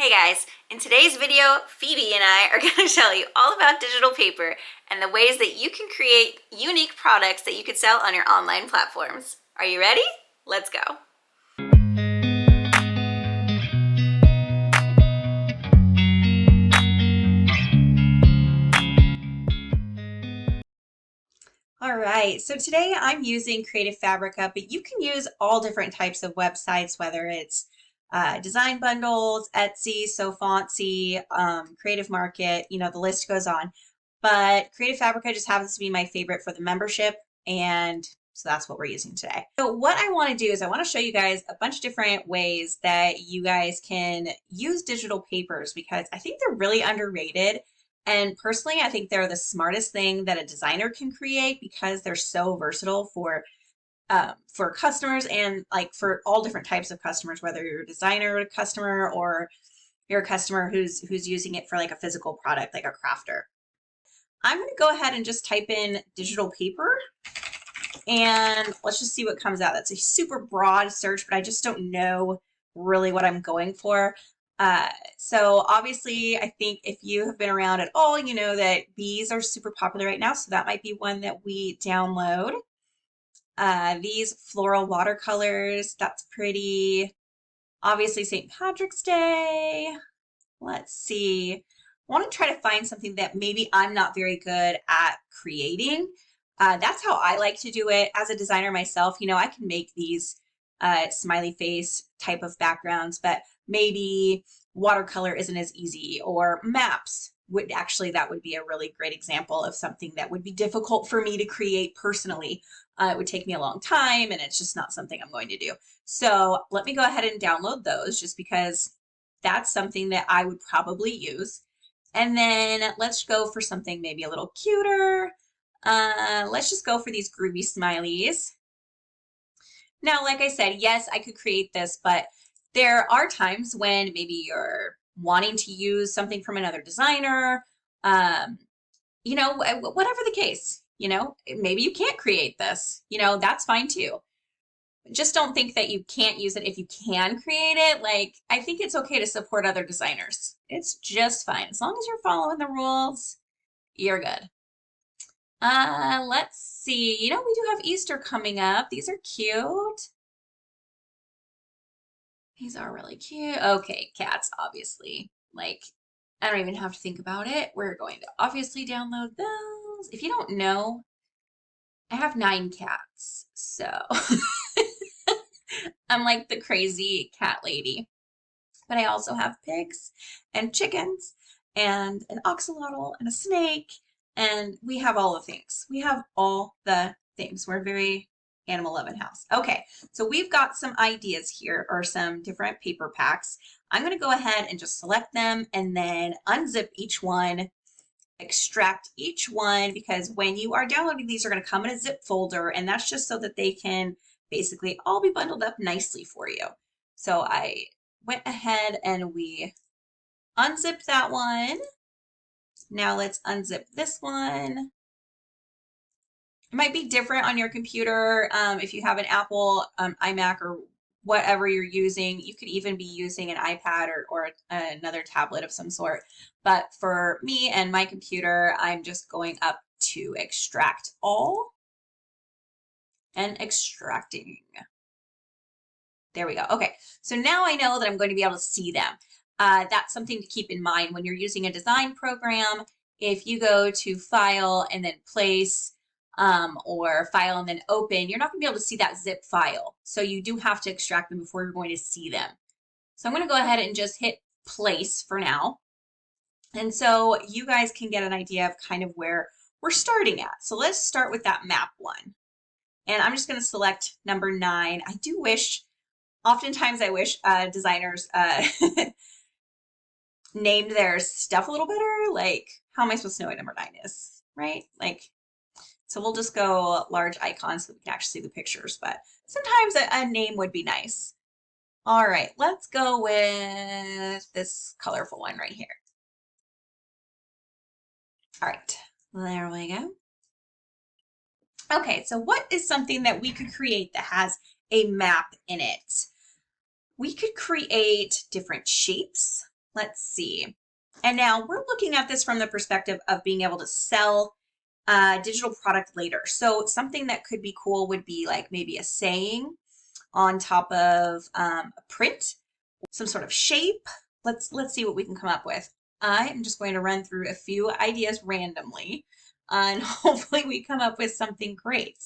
Hey guys, in today's video, Phoebe and I are going to tell you all about digital paper and the ways that you can create unique products that you could sell on your online platforms. Are you ready? Let's go. All right, so today I'm using Creative Fabrica, but you can use all different types of websites, whether it's design bundles, Etsy, Fontsy, Creative Market, the list goes on. But Creative Fabrica just happens to be my favorite for the membership, and so that's what we're using today. So what I want to do is I want to show you guys a bunch of different ways that you guys can use digital papers because I think they're really underrated. And personally, I think they're the smartest thing that a designer can create because they're so versatile for customers and like for all different types of customers, whether you're a designer customer or you're a customer who's using it for like a physical product, like a crafter. I'm going to go ahead and just type in digital paper and let's just see what comes out. That's a super broad search, but I just don't know really what I'm going for. So obviously, I think if you have been around at all, you know that bees are super popular right now. So that might be one that we download. These floral watercolors, that's pretty. Obviously, St. Patrick's Day. Let's see. I want to try to find something that maybe I'm not very good at creating. That's how I like to do it as a designer myself. I can make these smiley face type of backgrounds, but maybe watercolor isn't as easy, or maps that would be a really great example of something that would be difficult for me to create personally. It would take me a long time and it's just not something I'm going to do. So let me go ahead and download those just because that's something that I would probably use. And then let's go for something maybe a little cuter. Let's just go for these groovy smileys. Now, like I said, yes, I could create this, but there are times when maybe you're wanting to use something from another designer, whatever the case, maybe you can't create this, that's fine too. Just don't think that you can't use it if you can create it. Like, I think it's okay to support other designers. It's just fine. As long as you're following the rules, you're good. Let's see. We do have Easter coming up. These are cute. These are really cute. Okay, cats, obviously. Like, I don't even have to think about it. We're going to obviously download those. If you don't know, I have 9 cats, so I'm like the crazy cat lady. But I also have pigs and chickens and an axolotl and a snake, and we have all the things. We have all the things. We're a very animal loving house. Okay, so we've got some ideas here, or some different paper packs. I'm going to go ahead and just select them and then unzip each one, extract each one, because when you are downloading these, are going to come in a zip folder, and that's just so that they can basically all be bundled up nicely for you. So I went ahead and we unzipped that one. Now let's unzip this one. It might be different on your computer. If you have an Apple, iMac, or whatever you're using, you could even be using an iPad or another tablet of some sort. But for me and my computer, I'm just going up to extract all and extracting. There we go. Okay, so now I know that I'm going to be able to see them. That's something to keep in mind when you're using a design program. If you go to File and then Place, or File and then Open, you're not going to be able to see that zip file. So you do have to extract them before you're going to see them. So I'm going to go ahead and just hit Place for now. And so you guys can get an idea of kind of where we're starting at. So let's start with that map one. And I'm just going to select number 9. Oftentimes I wish designers named their stuff a little better. Like, how am I supposed to know what number 9 is, right? Like, so we'll just go large icons so we can actually see the pictures, but sometimes a name would be nice. All right, let's go with this colorful one right here. All right, there we go. Okay, so what is something that we could create that has a map in it? We could create different shapes Let's see. And now we're looking at this from the perspective of being able to sell a digital product later. So something that could be cool would be like maybe a saying on top of a print, some sort of shape. Let's see what we can come up with. I am just going to run through a few ideas randomly, and hopefully we come up with something great.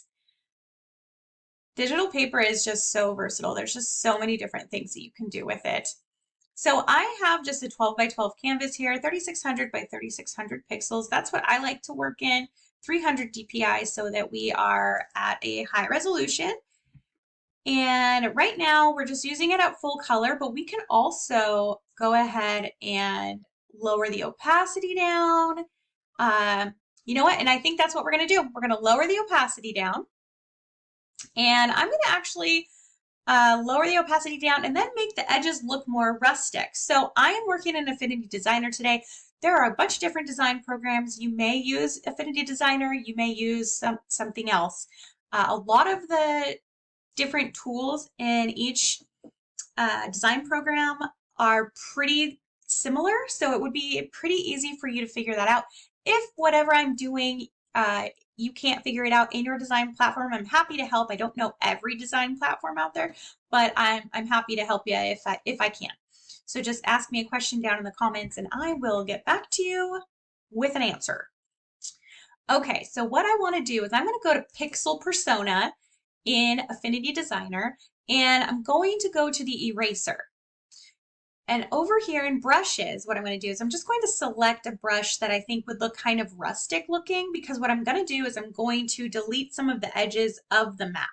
Digital paper is just so versatile. There's just so many different things that you can do with it. So I have just a 12 by 12 canvas here, 3600 by 3600 pixels. That's what I like to work in, 300 DPI so that we are at a high resolution. And right now we're just using it at full color, but we can also go ahead and lower the opacity down. You know what? And I think that's what we're going to do. We're going to lower the opacity down. And I'm going to actually lower the opacity down and then make the edges look more rustic. So I am working in Affinity Designer today. There are a bunch of different design programs. You may use Affinity Designer. You may use something else. A lot of the different tools in each design program are pretty similar. So it would be pretty easy for you to figure that out. If whatever I'm doing, you can't figure it out in your design platform, I'm happy to help. I don't know every design platform out there, but I'm happy to help you if I can. So just ask me a question down in the comments and I will get back to you with an answer. Okay, so what I want to do is I'm going to go to Pixel Persona in Affinity Designer, and I'm going to go to the eraser. And over here in brushes, what I'm going to do is I'm just going to select a brush that I think would look kind of rustic looking, because what I'm going to do is I'm going to delete some of the edges of the map.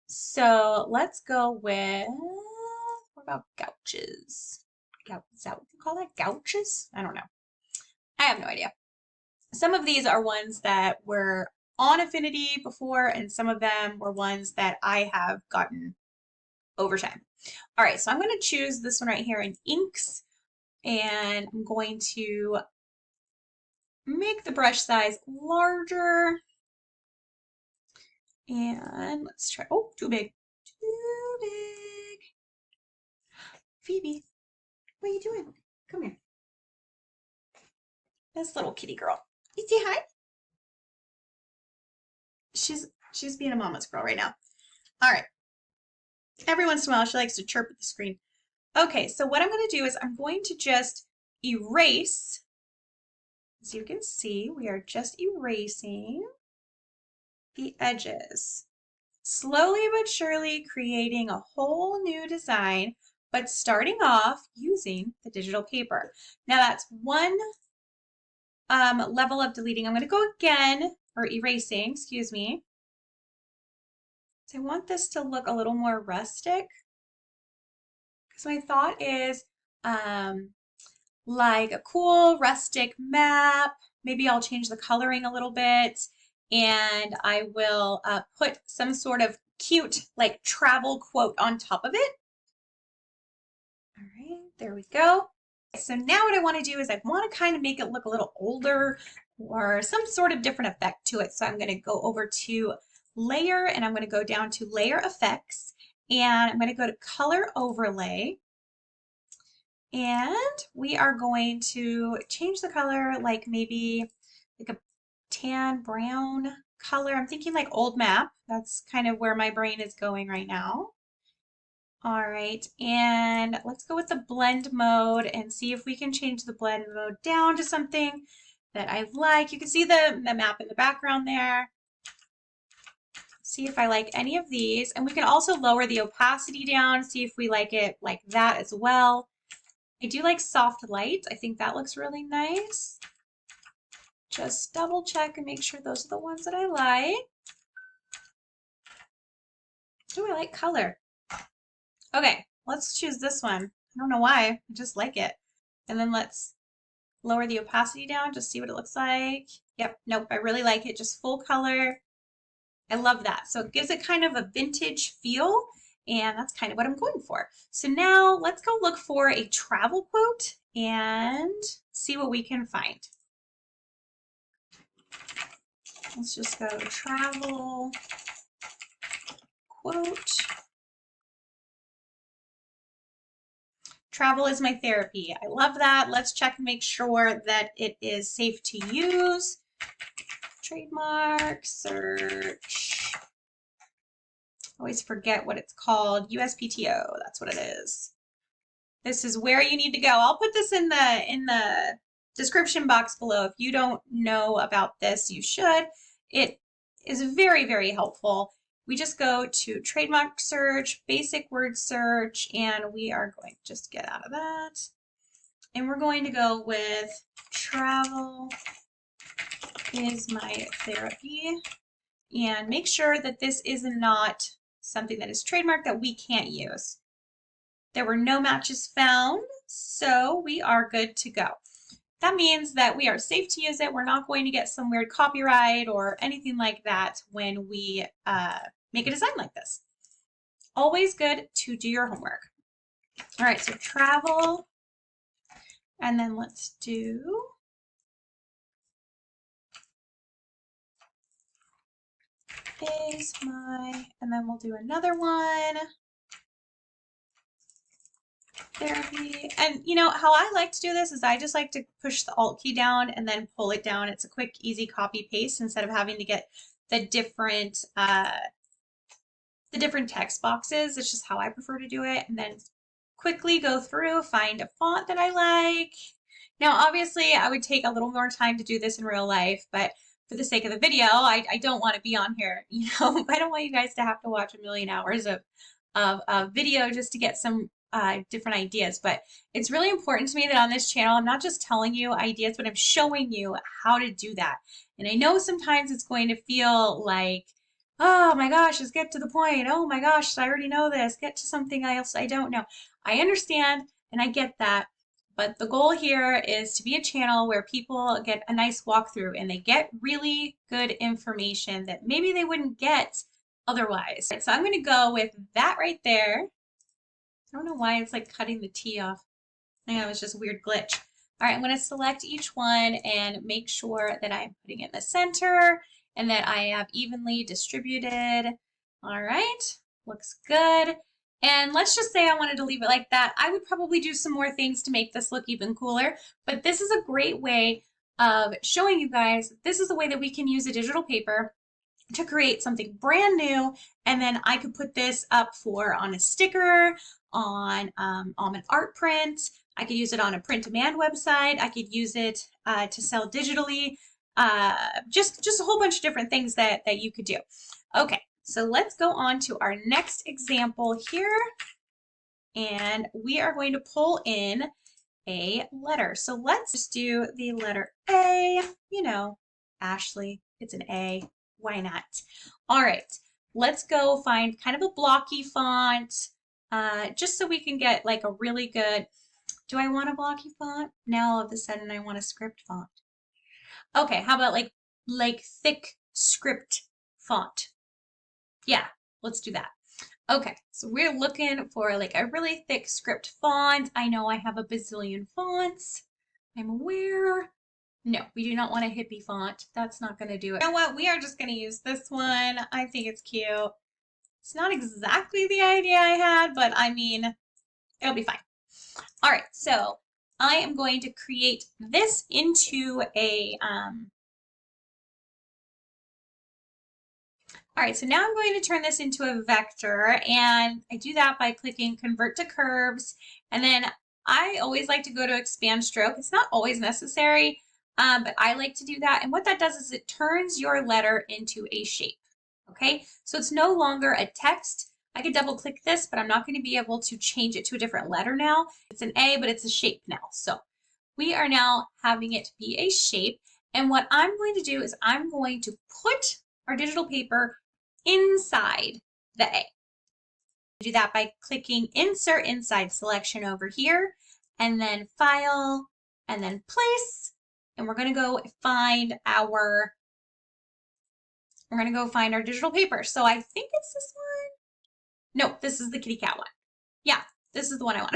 So let's go with, what about gouches? Is that what you call that? Gouches? I don't know. I have no idea. Some of these are ones that were on Affinity before, and some of them were ones that I have gotten over time. All right, so I'm going to choose this one right here in inks, and I'm going to make the brush size larger. And let's try, oh, too big. Too big. Phoebe, what are you doing? Come here. This little kitty girl. You say hi? She's being a mama's girl right now. All right. Every once in a while, she likes to chirp at the screen. Okay, so what I'm going to do is I'm going to just erase. As you can see, we are just erasing the edges. Slowly but surely creating a whole new design, but starting off using the digital paper. Now that's one level of deleting. I'm going to go again, or erasing, excuse me. So I want this to look a little more rustic. So my thought is like a cool rustic map. Maybe I'll change the coloring a little bit, and I will put some sort of cute like travel quote on top of it. All right, there we go. So now what I want to do is I want to kind of make it look a little older or some sort of different effect to it. So I'm going to go over to layer, and I'm going to go down to layer effects, and I'm going to go to color overlay. And we are going to change the color like maybe like a tan brown color. I'm thinking like old map. That's kind of where my brain is going right now. All right, and let's go with the blend mode and see if we can change the blend mode down to something that I like. You can see the map in the background there. See if I like any of these. And we can also lower the opacity down, see if we like it like that as well. I do like soft light. I think that looks really nice. Just double check and make sure those are the ones that I like. Oh, I like color. Okay, let's choose this one. I don't know why, I just like it. And then let's lower the opacity down, just see what it looks like. Yep, nope, I really like it, just full color. I love that. So it gives it kind of a vintage feel, and that's kind of what I'm going for. So now let's go look for a travel quote and see what we can find. Let's just go travel quote. Travel is my therapy. I love that. Let's check and make sure that it is safe to use. Trademark search. Always forget what it's called. USPTO, that's what it is. This is where you need to go. I'll put this in the description box below. If you don't know about this, you should. It is very, very helpful. We just go to trademark search, basic word search, and we are going to just get out of that. And we're going to go with travel is my therapy, and make sure that this is not something that is trademarked that we can't use. There were no matches found, so we are good to go. That means that we are safe to use it. We're not going to get some weird copyright or anything like that when we make a design like this. Always good to do your homework. All right, so travel, and then let's do is my, and then we'll do another one. Therapy. And you know how I like to do this is I just like to push the Alt key down and then pull it down. It's a quick, easy copy paste instead of having to get the different text boxes. It's just how I prefer to do it. And then quickly go through, find a font that I like. Now, obviously, I would take a little more time to do this in real life, but for the sake of the video, I don't want to be on here. You know, I don't want you guys to have to watch a million hours of video just to get some different ideas. But it's really important to me that on this channel, I'm not just telling you ideas, but I'm showing you how to do that. And I know sometimes it's going to feel like, oh my gosh, just get to the point. Oh my gosh, I already know this. Get to something else I don't know. I understand and I get that. But the goal here is to be a channel where people get a nice walkthrough and they get really good information that maybe they wouldn't get otherwise. So I'm going to go with that right there. I don't know why it's like cutting the T off. I know, it was just a weird glitch. All right, I'm going to select each one and make sure that I'm putting it in the center and that I have evenly distributed. All right, looks good. And let's just say I wanted to leave it like that. I would probably do some more things to make this look even cooler, but this is a great way of showing you guys this is the way that we can use a digital paper to create something brand new, and then I could put this up for on a sticker, on an art print. I could use it on a print-to-demand website. I could use it to sell digitally. Just a whole bunch of different things that you could do. Okay, so let's go on to our next example here, and we are going to pull in a letter. So let's just do the letter A. You know, Ashley, it's an A. Why not? All right, let's go find kind of a blocky font, just so we can get like a really good, do I want a blocky font? Now all of a sudden I want a script font. Okay, how about like thick script font? Yeah, let's do that. Okay, so we're looking for like a really thick script font. I know I have a bazillion fonts. I'm aware. No, we do not want a hippie font. That's not going to do it. You know what? We are just going to use this one. I think it's cute. It's not exactly the idea I had, but I mean, it'll be fine. All right, so I am going to create this into a, all right, so now I'm going to turn this into a vector, and I do that by clicking Convert to Curves, and then I always like to go to Expand Stroke. It's not always necessary, but I like to do that, and what that does is it turns your letter into a shape, okay? So it's no longer a text. I could double click this, but I'm not going to be able to change it to a different letter now. It's an A, but it's a shape now. So we are now having it be a shape, and what I'm going to do is I'm going to put our digital paper inside the A. Do that by clicking Insert Inside Selection over here, and then File, and then Place, and we're going to go find our digital paper. So I think it's this one. No, this is the kitty cat one. Yeah, this is the one I want.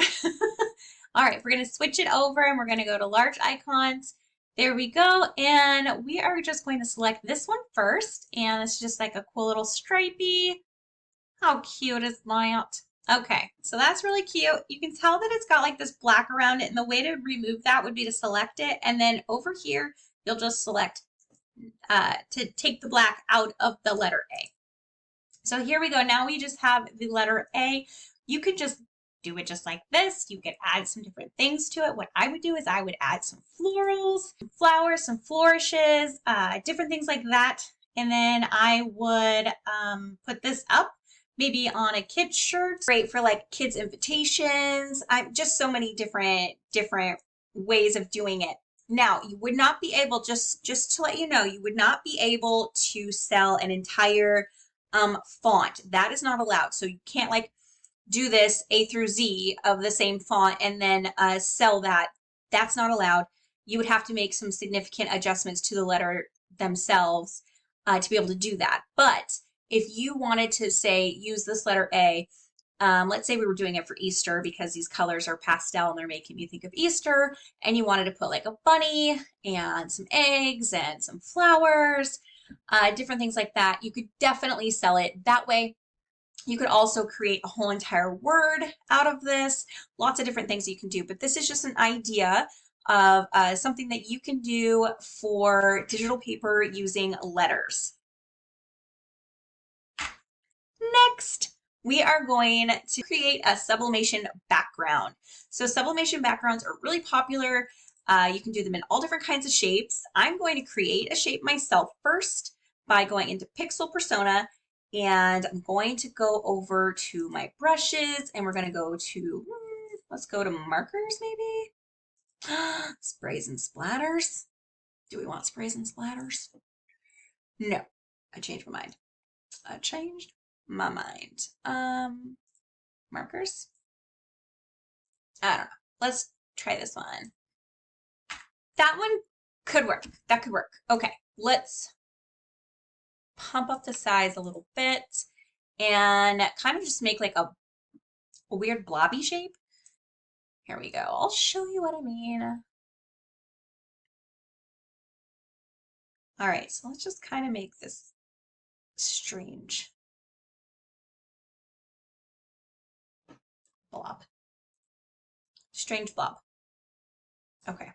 All right, we're going to switch it over, and we're going to go to Large Icons. There we go, and we are just going to select this one first, and it's just like a cool little stripey. How cute is that? Okay, so that's really cute. You can tell that it's got like this black around it, and the way to remove that would be to select it, and then over here, you'll just select to take the black out of the letter A. So here we go. Now we just have the letter A. You could just do it just like this. You could add some different things to it. What I would do is I would add some florals, some flowers, some flourishes, different things like that. And then I would put this up maybe on a kid's shirt. Great for like kids' invitations. I'm just so many different ways of doing it. Now, you would not be able, just to let you know, you would not be able to sell an entire font. That is not allowed. So you can't like do this A through Z of the same font and then sell that. That's not allowed. You would have to make some significant adjustments to the letter themselves to be able to do that. But if you wanted to say, use this letter A, let's say we were doing it for Easter because these colors are pastel and they're making me think of Easter, and you wanted to put like a bunny and some eggs and some flowers, different things like that, you could definitely sell it that way. You could also create a whole entire word out of this, lots of different things you can do, but this is just an idea of something that you can do for digital paper using letters. Next, we are going to create a sublimation background. So sublimation backgrounds are really popular. You can do them in all different kinds of shapes. I'm going to create a shape myself first by going into Pixel Persona, and I'm going to go over to my brushes, and we're going to go to, let's go to markers maybe. Sprays and splatters. Do we want sprays and splatters? No, I changed my mind. I changed my mind. Markers? I don't know. Let's try this one. That one could work. That could work. Okay, let's pump up the size a little bit and kind of just make like a weird blobby shape. Here we go. I'll show you what I mean. All right, so let's just kind of make this strange blob. Strange blob. Okay.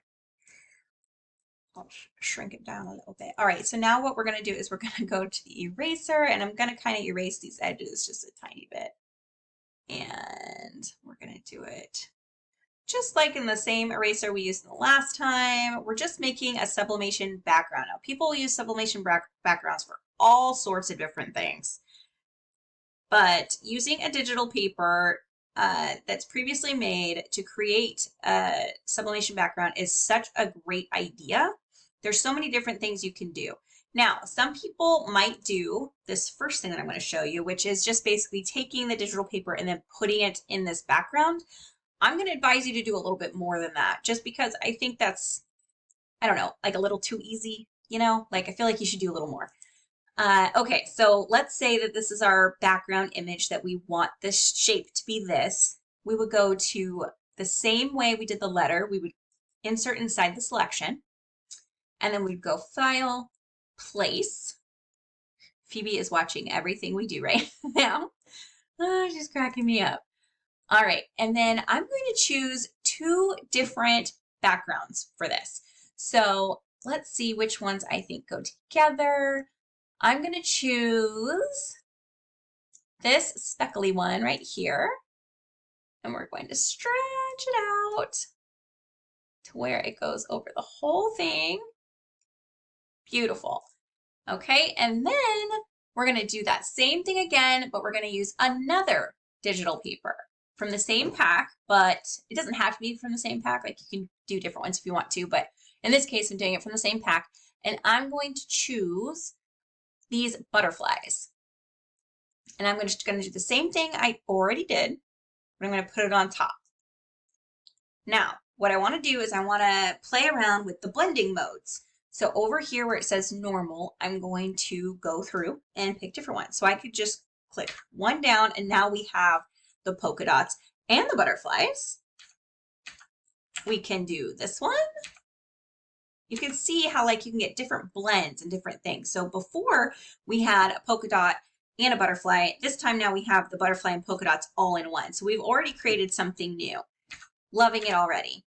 I'll shrink it down a little bit. All right, so now what we're going to do is we're going to go to the eraser, and I'm going to kind of erase these edges just a tiny bit. And we're going to do it just like in the same eraser we used in the last time. We're just making a sublimation background. Now, people use sublimation backgrounds for all sorts of different things. But using a digital paper that's previously made to create a sublimation background is such a great idea. There's so many different things you can do. Now, some people might do this first thing that I'm going to show you, which is just basically taking the digital paper and then putting it in this background. I'm going to advise you to do a little bit more than that, just because I think that's, I don't know, like a little too easy, you know? Like, I feel like you should do a little more. Okay, so let's say that this is our background image that we want this shape to be this. We would go to the same way we did the letter. We would insert inside the selection, and then we'd go File, Place. Phoebe is watching everything we do right now. Oh, she's cracking me up. All right, and then I'm going to choose two different backgrounds for this. So let's see which ones I think go together. I'm going to choose this speckly one right here, and we're going to stretch it out to where it goes over the whole thing. Beautiful. Okay, and then we're going to do that same thing again, but we're going to use another digital paper from the same pack, but it doesn't have to be from the same pack. Like, you can do different ones if you want to, but in this case, I'm doing it from the same pack, and I'm going to choose these butterflies. And I'm just going to do the same thing I already did, but I'm going to put it on top. Now, what I want to do is I want to play around with the blending modes. So over here where it says normal, I'm going to go through and pick different ones. So I could just click one down, and now we have the polka dots and the butterflies. We can do this one. You can see how like you can get different blends and different things. So before we had a polka dot and a butterfly. This time now we have the butterfly and polka dots all in one. So we've already created something new. Loving it already.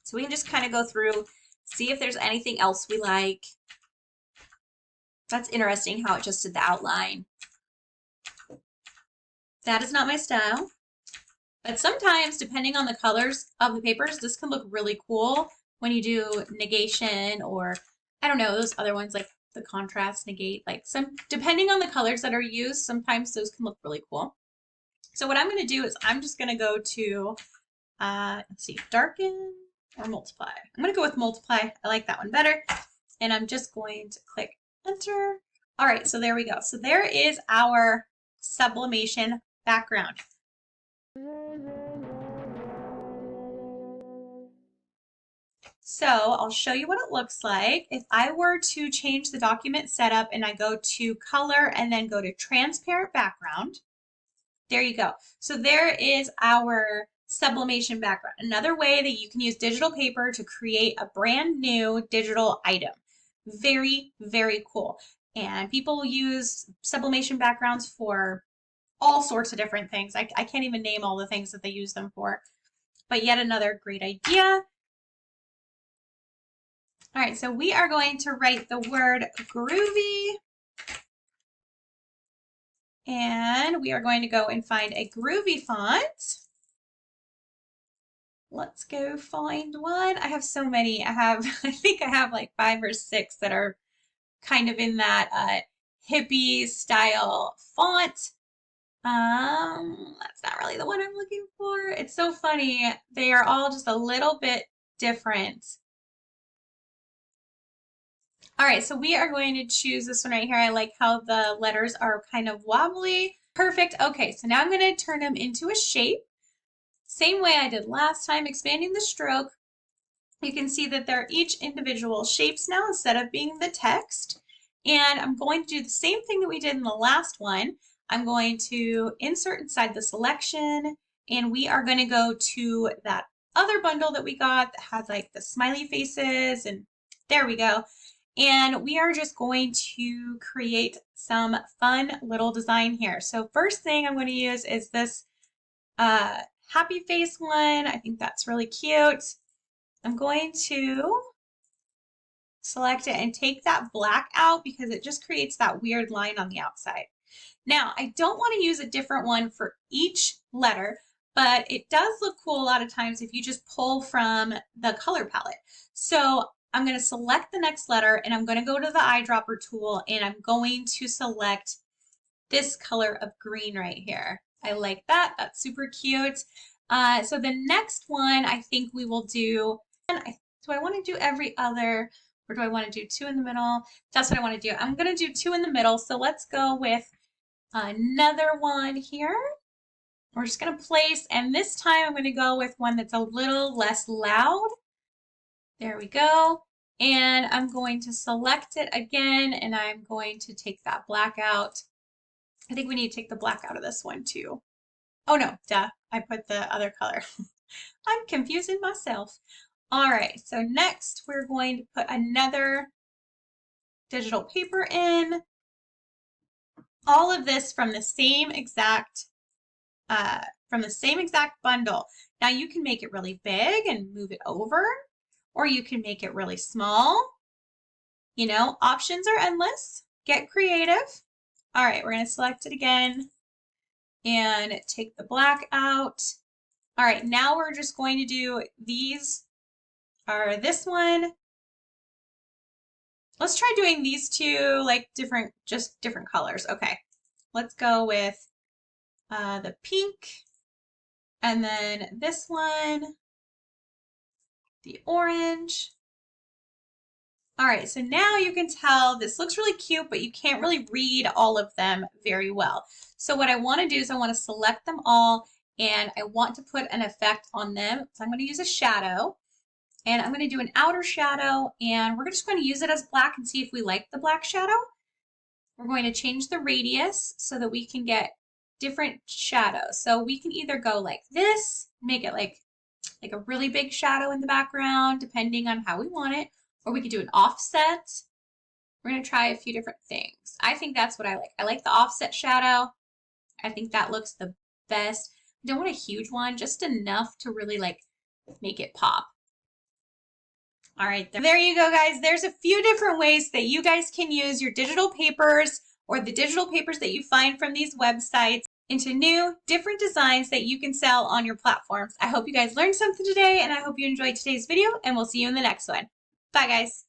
So we can just kind of go through, see if there's anything else we like. That's interesting how it just did the outline. That is not my style. But sometimes, depending on the colors of the papers, this can look really cool when you do negation, or I don't know, those other ones like the contrast, negate, like depending on the colors that are used, sometimes those can look really cool. So what I'm going to do is I'm just going to go to, let's see, darken or multiply. I'm going to go with multiply. I like that one better. And I'm just going to click enter. All right, so there we go. So there is our sublimation background. So I'll show you what it looks like. If I were to change the document setup and I go to color and then go to transparent background, there you go. So there is our sublimation background. Another way that you can use digital paper to create a brand new digital item. Very, very cool. And people use sublimation backgrounds for all sorts of different things. I can't even name all the things that they use them for. But yet another great idea. All right, so we are going to write the word groovy. And we are going to go and find a groovy font. Let's go find one. I have so many. I think I have like 5 or 6 that are kind of in that hippie style font. That's not really the one I'm looking for. It's so funny. They are all just a little bit different. All right, so we are going to choose this one right here. I like how the letters are kind of wobbly. Perfect. Okay, so now I'm going to turn them into a shape. Same way I did last time, expanding the stroke. You can see that they're each individual shapes now instead of being the text. And I'm going to do the same thing that we did in the last one. I'm going to insert inside the selection, and we are going to go to that other bundle that we got that has like the smiley faces, and there we go. And we are just going to create some fun little design here. So first thing I'm going to use is this happy face one. I think that's really cute. I'm going to select it and take that black out because it just creates that weird line on the outside. Now, I don't want to use a different one for each letter, but it does look cool a lot of times if you just pull from the color palette. So I'm going to select the next letter and I'm going to go to the eyedropper tool and I'm going to select this color of green right here. I like that. That's super cute. So the next one I think we will do, do I want to do every other, or do I want to do 2 in the middle? That's what I want to do. I'm going to do 2 in the middle. So let's go with another one here. We're just going to place, and this time I'm going to go with one that's a little less loud. There we go. And I'm going to select it again, and I'm going to take that black out. I think we need to take the black out of this one too. Oh no, duh, I put the other color. I'm confusing myself. All right, so next we're going to put another digital paper in. All of this from the same exact bundle. Now you can make it really big and move it over, or you can make it really small. You know, options are endless. Get creative. All right, we're going to select it again and take the black out. All right, now we're just going to do these, or this one. Let's try doing these 2 like just different colors. Okay, let's go with the pink, and then this one, the orange. All right, so now you can tell this looks really cute, but you can't really read all of them very well. So what I want to do is I want to select them all, and I want to put an effect on them. So I'm going to use a shadow, and I'm going to do an outer shadow, and we're just going to use it as black and see if we like the black shadow. We're going to change the radius so that we can get different shadows. So we can either go like this, make it like a really big shadow in the background, depending on how we want it, or we could do an offset. we're going to try a few different things. I think that's what I like. I like the offset shadow. I think that looks the best. I don't want a huge one, just enough to really like make it pop. All right, there you go, guys. There's a few different ways that you guys can use your digital papers or the digital papers that you find from these websites into new, different designs that you can sell on your platforms. I hope you guys learned something today, and I hope you enjoyed today's video, and we'll see you in the next one. Bye, guys.